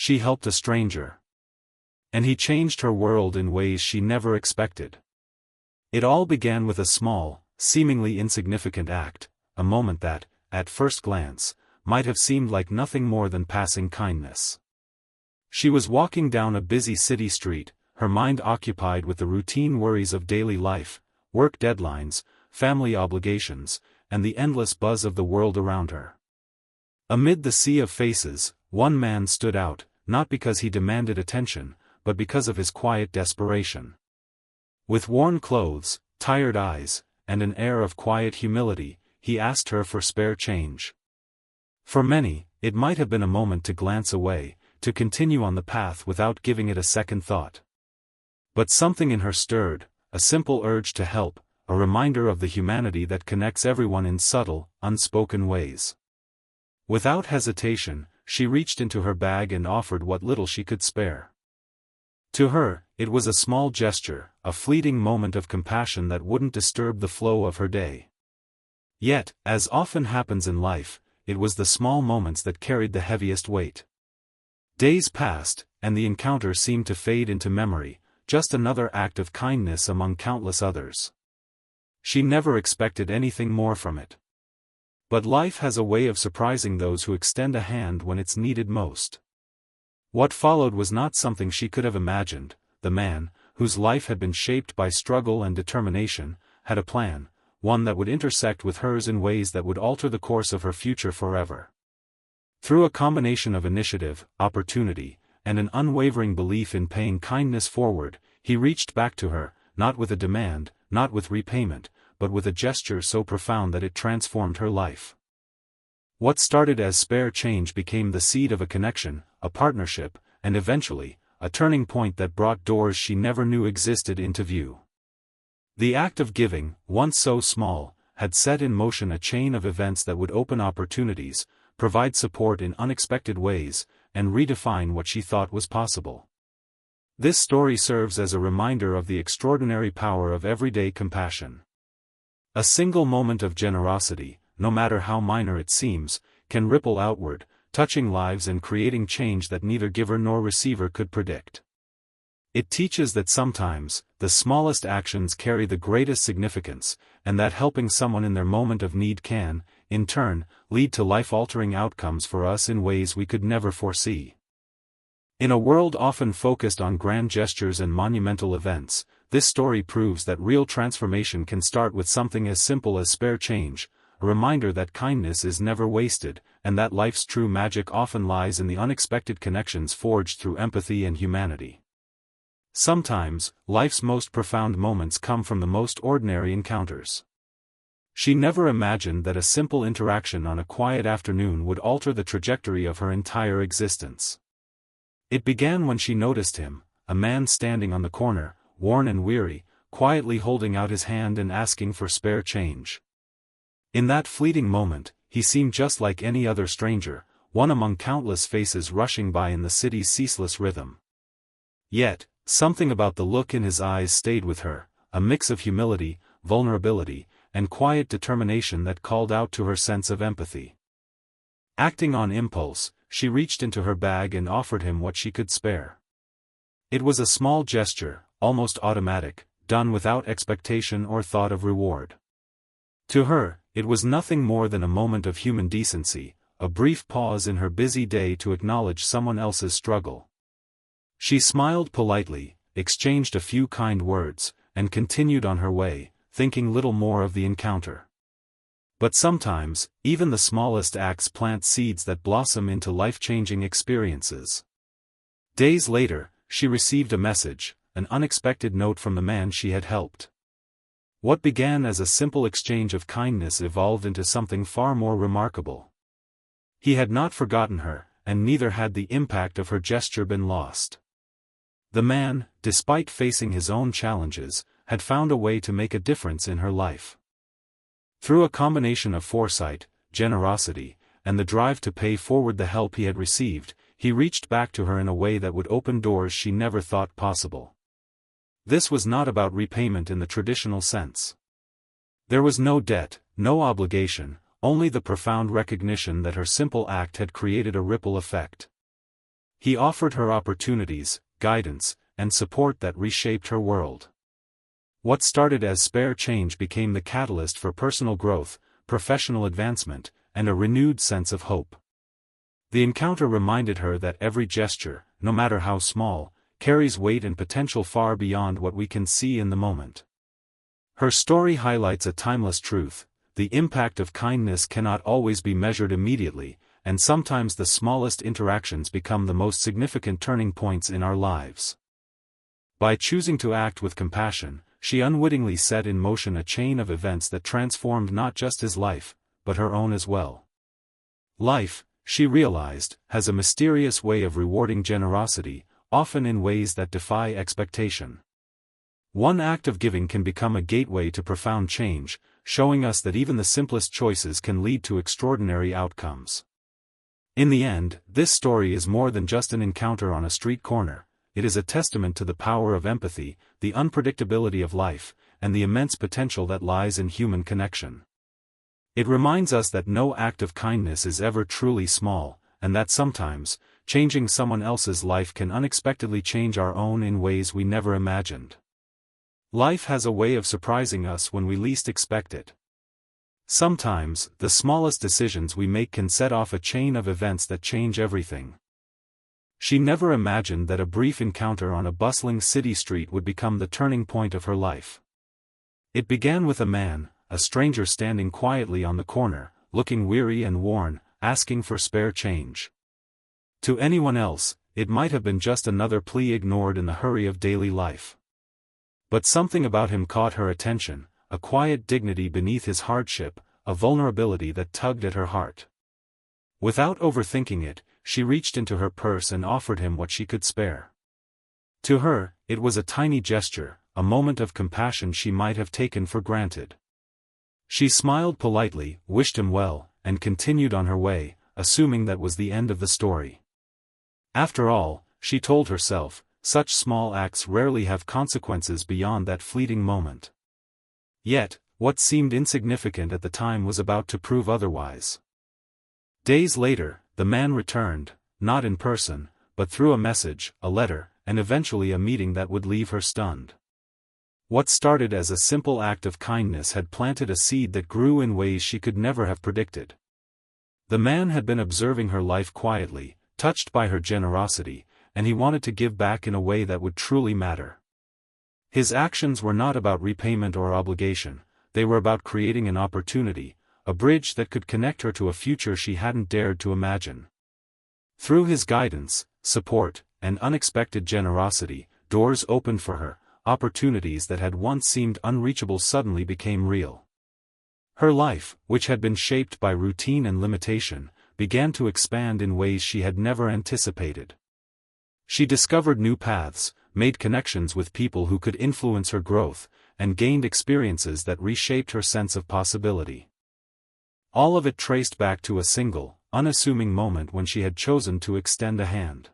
she helped a stranger. And he changed her world in ways she never expected. It all began with a small, seemingly insignificant act, a moment that, at first glance, might have seemed like nothing more than passing kindness. She was walking down a busy city street, her mind occupied with the routine worries of daily life, work deadlines, family obligations, and the endless buzz of the world around her. Amid the sea of faces, one man stood out, not because he demanded attention, but because of his quiet desperation. With worn clothes, tired eyes, and an air of quiet humility, he asked her for spare change. For many, it might have been a moment to glance away, to continue on the path without giving it a second thought. But something in her stirred, a simple urge to help, a reminder of the humanity that connects everyone in subtle, unspoken ways. Without hesitation, she reached into her bag and offered what little she could spare. To her, it was a small gesture, a fleeting moment of compassion that wouldn't disturb the flow of her day. Yet, as often happens in life, it was the small moments that carried the heaviest weight. Days passed, and the encounter seemed to fade into memory, just another act of kindness among countless others. She never expected anything more from it. But life has a way of surprising those who extend a hand when it's needed most. What followed was not something she could have imagined. The man, whose life had been shaped by struggle and determination, had a plan, one that would intersect with hers in ways that would alter the course of her future forever. Through a combination of initiative, opportunity, and an unwavering belief in paying kindness forward, he reached back to her, not with a demand, not with repayment, but with a gesture so profound that it transformed her life. What started as spare change became the seed of a connection, a partnership, and eventually, a turning point that brought doors she never knew existed into view. The act of giving, once so small, had set in motion a chain of events that would open opportunities, provide support in unexpected ways, and redefine what she thought was possible. This story serves as a reminder of the extraordinary power of everyday compassion. A single moment of generosity, no matter how minor it seems, can ripple outward, touching lives and creating change that neither giver nor receiver could predict. It teaches that sometimes, the smallest actions carry the greatest significance, and that helping someone in their moment of need can, in turn, lead to life-altering outcomes for us in ways we could never foresee. In a world often focused on grand gestures and monumental events, this story proves that real transformation can start with something as simple as spare change, a reminder that kindness is never wasted, and that life's true magic often lies in the unexpected connections forged through empathy and humanity. Sometimes, life's most profound moments come from the most ordinary encounters. She never imagined that a simple interaction on a quiet afternoon would alter the trajectory of her entire existence. It began when she noticed him, a man standing on the corner, worn and weary, quietly holding out his hand and asking for spare change. In that fleeting moment, he seemed just like any other stranger, one among countless faces rushing by in the city's ceaseless rhythm. Yet, something about the look in his eyes stayed with her, a mix of humility, vulnerability, and quiet determination that called out to her sense of empathy. Acting on impulse, she reached into her bag and offered him what she could spare. It was a small gesture, almost automatic, done without expectation or thought of reward. To her, it was nothing more than a moment of human decency, a brief pause in her busy day to acknowledge someone else's struggle. She smiled politely, exchanged a few kind words, and continued on her way, thinking little more of the encounter. But sometimes, even the smallest acts plant seeds that blossom into life-changing experiences. Days later, she received a message, an unexpected note from the man she had helped. What began as a simple exchange of kindness evolved into something far more remarkable. He had not forgotten her, and neither had the impact of her gesture been lost. The man, despite facing his own challenges, had found a way to make a difference in her life. Through a combination of foresight, generosity, and the drive to pay forward the help he had received, he reached back to her in a way that would open doors she never thought possible. This was not about repayment in the traditional sense. There was no debt, no obligation, only the profound recognition that her simple act had created a ripple effect. He offered her opportunities, guidance, and support that reshaped her world. What started as spare change became the catalyst for personal growth, professional advancement, and a renewed sense of hope. The encounter reminded her that every gesture, no matter how small, carries weight and potential far beyond what we can see in the moment. Her story highlights a timeless truth: the impact of kindness cannot always be measured immediately, and sometimes the smallest interactions become the most significant turning points in our lives. By choosing to act with compassion, she unwittingly set in motion a chain of events that transformed not just his life, but her own as well. Life, she realized, has a mysterious way of rewarding generosity, often in ways that defy expectation. One act of giving can become a gateway to profound change, showing us that even the simplest choices can lead to extraordinary outcomes. In the end, this story is more than just an encounter on a street corner. It is a testament to the power of empathy, the unpredictability of life, and the immense potential that lies in human connection. It reminds us that no act of kindness is ever truly small, and that sometimes, changing someone else's life can unexpectedly change our own in ways we never imagined. Life has a way of surprising us when we least expect it. Sometimes, the smallest decisions we make can set off a chain of events that change everything. She never imagined that a brief encounter on a bustling city street would become the turning point of her life. It began with a stranger standing quietly on the corner, looking weary and worn, asking for spare change. To anyone else, it might have been just another plea ignored in the hurry of daily life. But something about him caught her attention, a quiet dignity beneath his hardship, a vulnerability that tugged at her heart. Without overthinking it, she reached into her purse and offered him what she could spare. To her, it was a tiny gesture, a moment of compassion she might have taken for granted. She smiled politely, wished him well, and continued on her way, assuming that was the end of the story. After all, she told herself, such small acts rarely have consequences beyond that fleeting moment. Yet, what seemed insignificant at the time was about to prove otherwise. Days later, the man returned, not in person, but through a message, a letter, and eventually a meeting that would leave her stunned. What started as a simple act of kindness had planted a seed that grew in ways she could never have predicted. The man had been observing her life quietly, touched by her generosity, and he wanted to give back in a way that would truly matter. His actions were not about repayment or obligation, they were about creating an opportunity, a bridge that could connect her to a future she hadn't dared to imagine. Through his guidance, support, and unexpected generosity, doors opened for her, opportunities that had once seemed unreachable suddenly became real. Her life, which had been shaped by routine and limitation, began to expand in ways she had never anticipated. She discovered new paths, made connections with people who could influence her growth, and gained experiences that reshaped her sense of possibility. All of it traced back to a single, unassuming moment when she had chosen to extend a hand.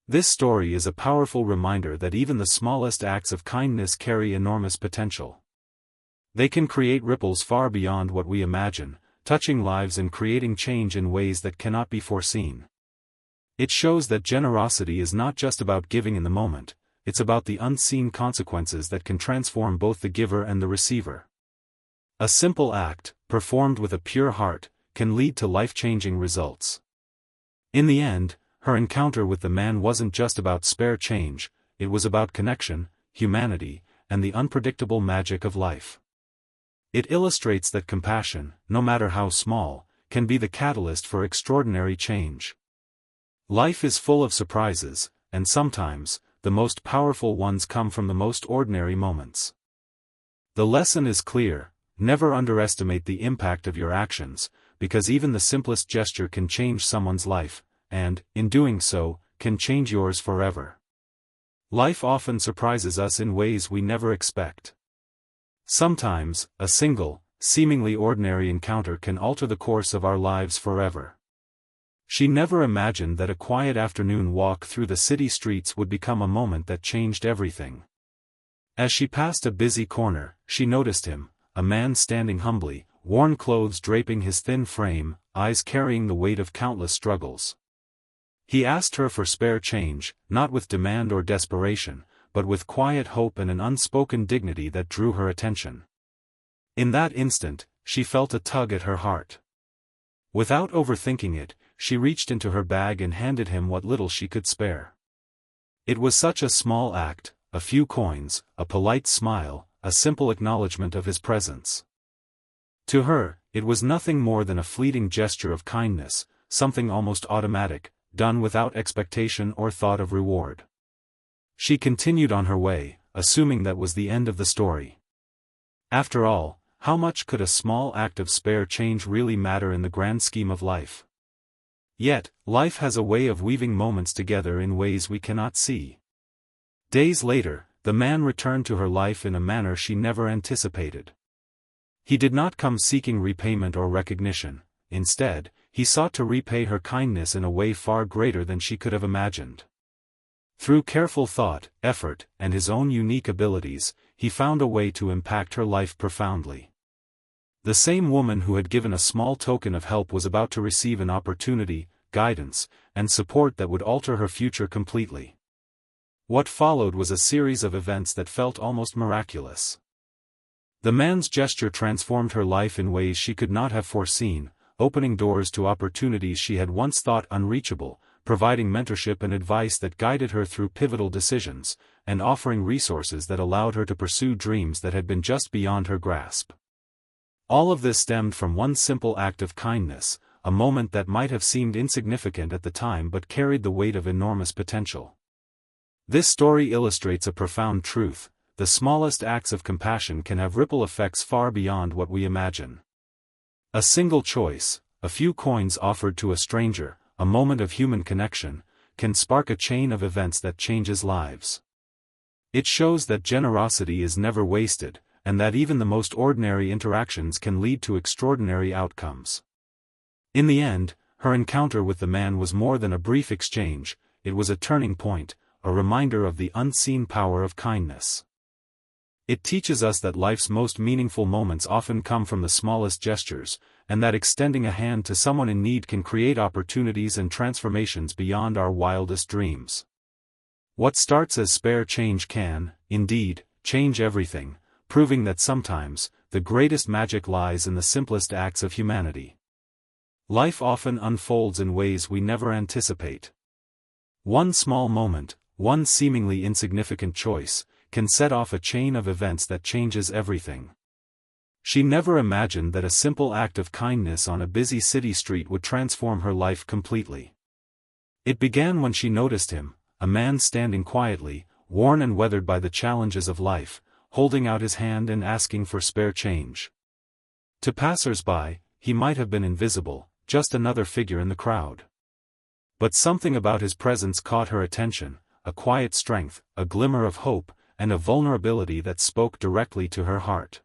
This story is a powerful reminder that even the smallest acts of kindness carry enormous potential. They can create ripples far beyond what we imagine, touching lives and creating change in ways that cannot be foreseen. It shows that generosity is not just about giving in the moment, it's about the unseen consequences that can transform both the giver and the receiver. A simple act, performed with a pure heart, can lead to life-changing results. In the end, her encounter with the man wasn't just about spare change, it was about connection, humanity, and the unpredictable magic of life. It illustrates that compassion, no matter how small, can be the catalyst for extraordinary change. Life is full of surprises, and sometimes, the most powerful ones come from the most ordinary moments. The lesson is clear: never underestimate the impact of your actions, because even the simplest gesture can change someone's life, and, in doing so, can change yours forever. Life often surprises us in ways we never expect. Sometimes, a single, seemingly ordinary encounter can alter the course of our lives forever. She never imagined that a quiet afternoon walk through the city streets would become a moment that changed everything. As she passed a busy corner, she noticed him, a man standing humbly, worn clothes draping his thin frame, eyes carrying the weight of countless struggles. He asked her for spare change, not with demand or desperation, but with quiet hope and an unspoken dignity that drew her attention. In that instant, she felt a tug at her heart. Without overthinking it, she reached into her bag and handed him what little she could spare. It was such a small act, a few coins, a polite smile, a simple acknowledgement of his presence. To her, it was nothing more than a fleeting gesture of kindness, something almost automatic, done without expectation or thought of reward. She continued on her way, assuming that was the end of the story. After all, how much could a small act of spare change really matter in the grand scheme of life? Yet, life has a way of weaving moments together in ways we cannot see. Days later, the man returned to her life in a manner she never anticipated. He did not come seeking repayment or recognition. Instead, he sought to repay her kindness in a way far greater than she could have imagined. Through careful thought, effort, and his own unique abilities, he found a way to impact her life profoundly. The same woman who had given a small token of help was about to receive an opportunity, guidance, and support that would alter her future completely. What followed was a series of events that felt almost miraculous. The man's gesture transformed her life in ways she could not have foreseen, opening doors to opportunities she had once thought unreachable, providing mentorship and advice that guided her through pivotal decisions, and offering resources that allowed her to pursue dreams that had been just beyond her grasp. All of this stemmed from one simple act of kindness, a moment that might have seemed insignificant at the time but carried the weight of enormous potential. This story illustrates a profound truth: the smallest acts of compassion can have ripple effects far beyond what we imagine. A single choice, a few coins offered to a stranger, a moment of human connection, can spark a chain of events that changes lives. It shows that generosity is never wasted, and that even the most ordinary interactions can lead to extraordinary outcomes. In the end, her encounter with the man was more than a brief exchange, it was a turning point, a reminder of the unseen power of kindness. It teaches us that life's most meaningful moments often come from the smallest gestures, and that extending a hand to someone in need can create opportunities and transformations beyond our wildest dreams. What starts as spare change can, indeed, change everything, proving that sometimes, the greatest magic lies in the simplest acts of humanity. Life often unfolds in ways we never anticipate. One small moment, one seemingly insignificant choice, can set off a chain of events that changes everything. She never imagined that a simple act of kindness on a busy city street would transform her life completely. It began when she noticed him, a man standing quietly, worn and weathered by the challenges of life, holding out his hand and asking for spare change. To passers-by, he might have been invisible, just another figure in the crowd. But something about his presence caught her attention, a quiet strength, a glimmer of hope, and a vulnerability that spoke directly to her heart.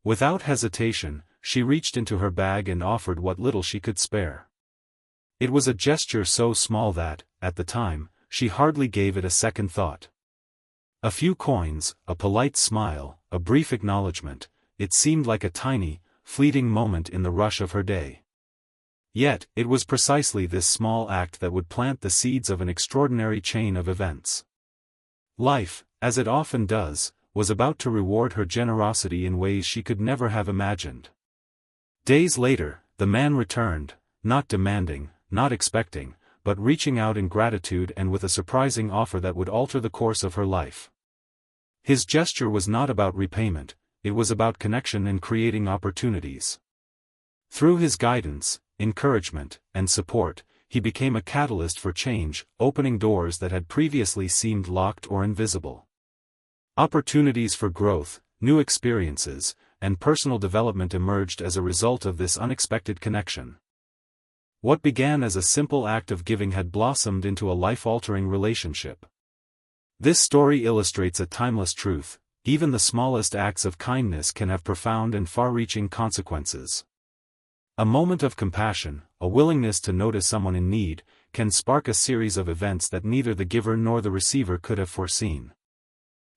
Without hesitation, she reached into her bag and offered what little she could spare. It was a gesture so small that, at the time, she hardly gave it a second thought. A few coins, a polite smile, a brief acknowledgement, it seemed like a tiny, fleeting moment in the rush of her day. Yet, it was precisely this small act that would plant the seeds of an extraordinary chain of events. Life, as it often does, was about to reward her generosity in ways she could never have imagined. Days later, the man returned, not demanding, not expecting, but reaching out in gratitude and with a surprising offer that would alter the course of her life. His gesture was not about repayment, it was about connection and creating opportunities. Through his guidance, encouragement, and support, he became a catalyst for change, opening doors that had previously seemed locked or invisible. Opportunities for growth, new experiences, and personal development emerged as a result of this unexpected connection. What began as a simple act of giving had blossomed into a life-altering relationship. This story illustrates a timeless truth: even the smallest acts of kindness can have profound and far-reaching consequences. A moment of compassion, a willingness to notice someone in need, can spark a series of events that neither the giver nor the receiver could have foreseen.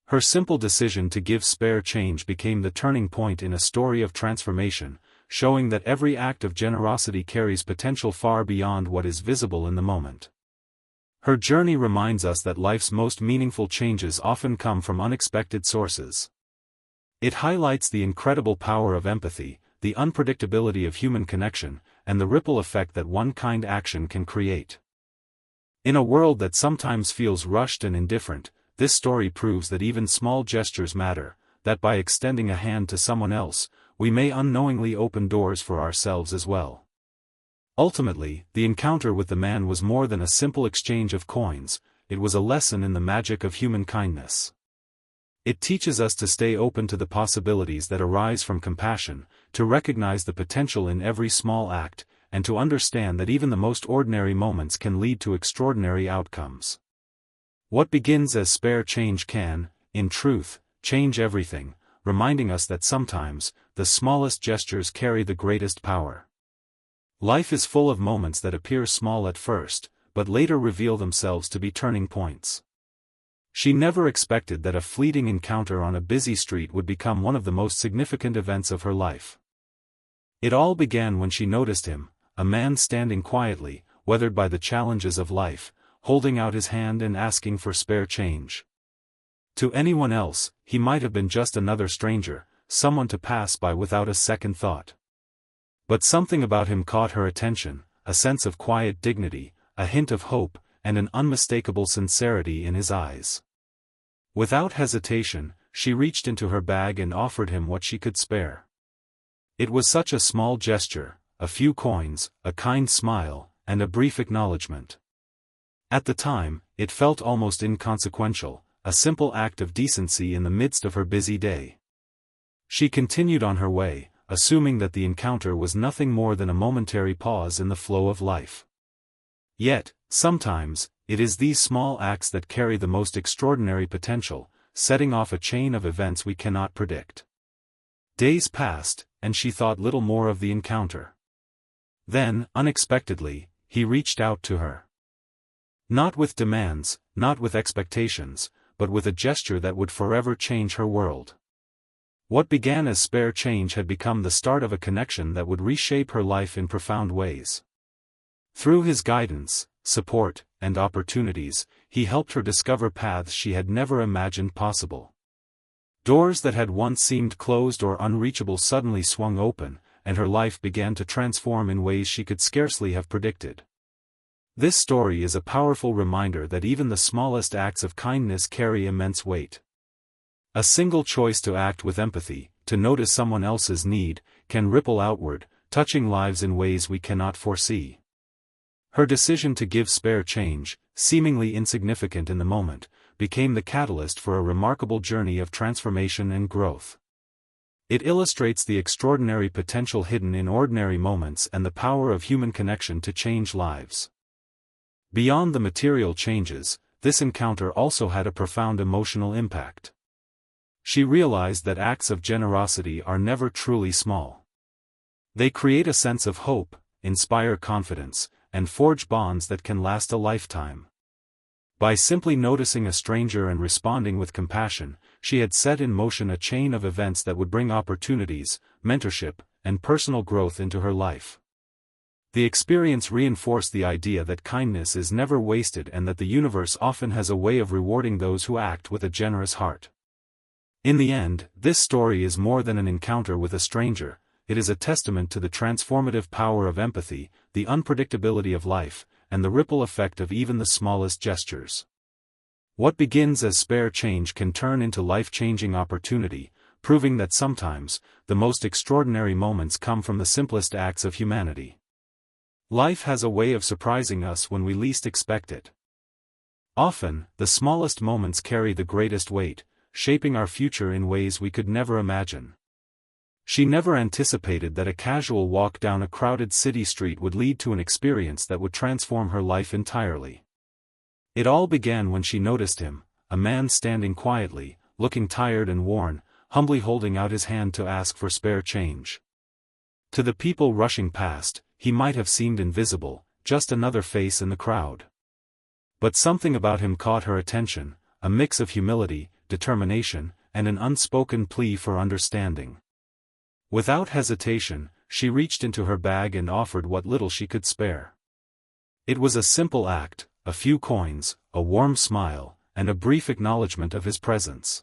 Her simple decision to give spare change became the turning point in a story of transformation, showing that every act of generosity carries potential far beyond what is visible in the moment. Her journey reminds us that life's most meaningful changes often come from unexpected sources. It highlights the incredible power of empathy, the unpredictability of human connection, and the ripple effect that one kind action can create. In a world that sometimes feels rushed and indifferent, this story proves that even small gestures matter, that by extending a hand to someone else, we may unknowingly open doors for ourselves as well. Ultimately, the encounter with the man was more than a simple exchange of coins, it was a lesson in the magic of human kindness. It teaches us to stay open to the possibilities that arise from compassion, to recognize the potential in every small act, and to understand that even the most ordinary moments can lead to extraordinary outcomes. What begins as spare change can, in truth, change everything, reminding us that sometimes, the smallest gestures carry the greatest power. Life is full of moments that appear small at first, but later reveal themselves to be turning points. She never expected that a fleeting encounter on a busy street would become one of the most significant events of her life. It all began when she noticed him, a man standing quietly, weathered by the challenges of life, holding out his hand and asking for spare change. To anyone else, he might have been just another stranger, someone to pass by without a second thought. But something about him caught her attention, a sense of quiet dignity, a hint of hope, and an unmistakable sincerity in his eyes. Without hesitation, she reached into her bag and offered him what she could spare. It was such a small gesture, a few coins, a kind smile, and a brief acknowledgement. At the time, it felt almost inconsequential, a simple act of decency in the midst of her busy day. She continued on her way, assuming that the encounter was nothing more than a momentary pause in the flow of life. Yet, sometimes, it is these small acts that carry the most extraordinary potential, setting off a chain of events we cannot predict. Days passed, and she thought little more of the encounter. Then, unexpectedly, he reached out to her. Not with demands, not with expectations, but with a gesture that would forever change her world. What began as spare change had become the start of a connection that would reshape her life in profound ways. Through his guidance, support, and opportunities, he helped her discover paths she had never imagined possible. Doors that had once seemed closed or unreachable suddenly swung open, and her life began to transform in ways she could scarcely have predicted. This story is a powerful reminder that even the smallest acts of kindness carry immense weight. A single choice to act with empathy, to notice someone else's need, can ripple outward, touching lives in ways we cannot foresee. Her decision to give spare change, seemingly insignificant in the moment, became the catalyst for a remarkable journey of transformation and growth. It illustrates the extraordinary potential hidden in ordinary moments and the power of human connection to change lives. Beyond the material changes, this encounter also had a profound emotional impact. She realized that acts of generosity are never truly small. They create a sense of hope, inspire confidence, and forge bonds that can last a lifetime. By simply noticing a stranger and responding with compassion, she had set in motion a chain of events that would bring opportunities, mentorship, and personal growth into her life. The experience reinforced the idea that kindness is never wasted and that the universe often has a way of rewarding those who act with a generous heart. In the end, this story is more than an encounter with a stranger, it is a testament to the transformative power of empathy, the unpredictability of life, and the ripple effect of even the smallest gestures. What begins as spare change can turn into life-changing opportunity, proving that sometimes, the most extraordinary moments come from the simplest acts of humanity. Life has a way of surprising us when we least expect it. Often, the smallest moments carry the greatest weight, shaping our future in ways we could never imagine. She never anticipated that a casual walk down a crowded city street would lead to an experience that would transform her life entirely. It all began when she noticed him, a man standing quietly, looking tired and worn, humbly holding out his hand to ask for spare change. To the people rushing past, he might have seemed invisible, just another face in the crowd. But something about him caught her attention, a mix of humility, determination, and an unspoken plea for understanding. Without hesitation, she reached into her bag and offered what little she could spare. It was a simple act, a few coins, a warm smile, and a brief acknowledgement of his presence.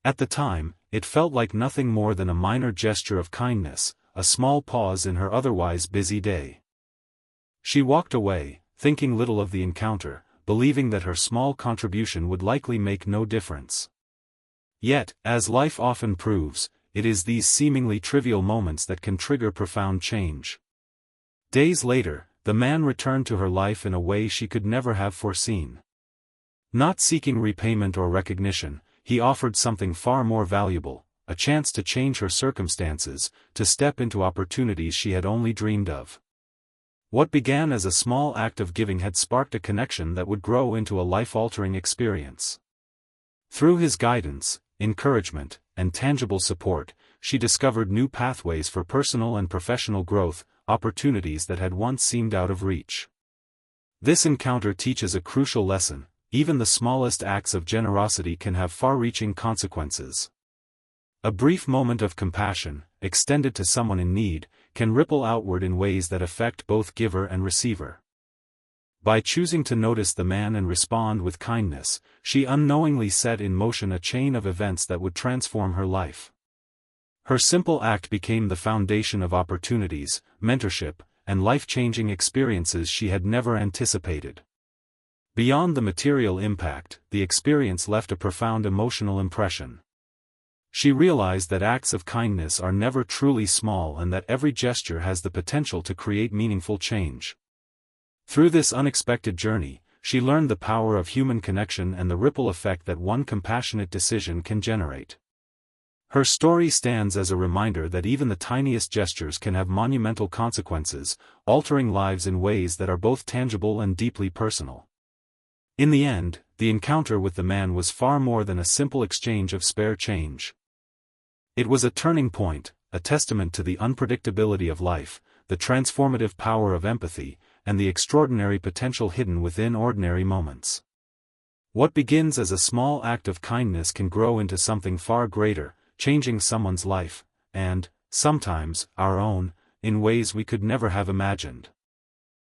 At the time, it felt like nothing more than a minor gesture of kindness, a small pause in her otherwise busy day. She walked away, thinking little of the encounter, believing that her small contribution would likely make no difference. Yet, as life often proves, it is these seemingly trivial moments that can trigger profound change. Days later, the man returned to her life in a way she could never have foreseen. Not seeking repayment or recognition, he offered something far more valuable, a chance to change her circumstances, to step into opportunities she had only dreamed of. What began as a small act of giving had sparked a connection that would grow into a life-altering experience. Through his guidance, encouragement, and tangible support, she discovered new pathways for personal and professional growth, opportunities that had once seemed out of reach. This encounter teaches a crucial lesson: even the smallest acts of generosity can have far-reaching consequences. A brief moment of compassion, extended to someone in need, can ripple outward in ways that affect both giver and receiver. By choosing to notice the man and respond with kindness, she unknowingly set in motion a chain of events that would transform her life. Her simple act became the foundation of opportunities, mentorship, and life-changing experiences she had never anticipated. Beyond the material impact, the experience left a profound emotional impression. She realized that acts of kindness are never truly small and that every gesture has the potential to create meaningful change. Through this unexpected journey, she learned the power of human connection and the ripple effect that one compassionate decision can generate. Her story stands as a reminder that even the tiniest gestures can have monumental consequences, altering lives in ways that are both tangible and deeply personal. In the end, the encounter with the man was far more than a simple exchange of spare change. It was a turning point, a testament to the unpredictability of life, the transformative power of empathy, and the extraordinary potential hidden within ordinary moments. What begins as a small act of kindness can grow into something far greater, changing someone's life, and, sometimes, our own, in ways we could never have imagined.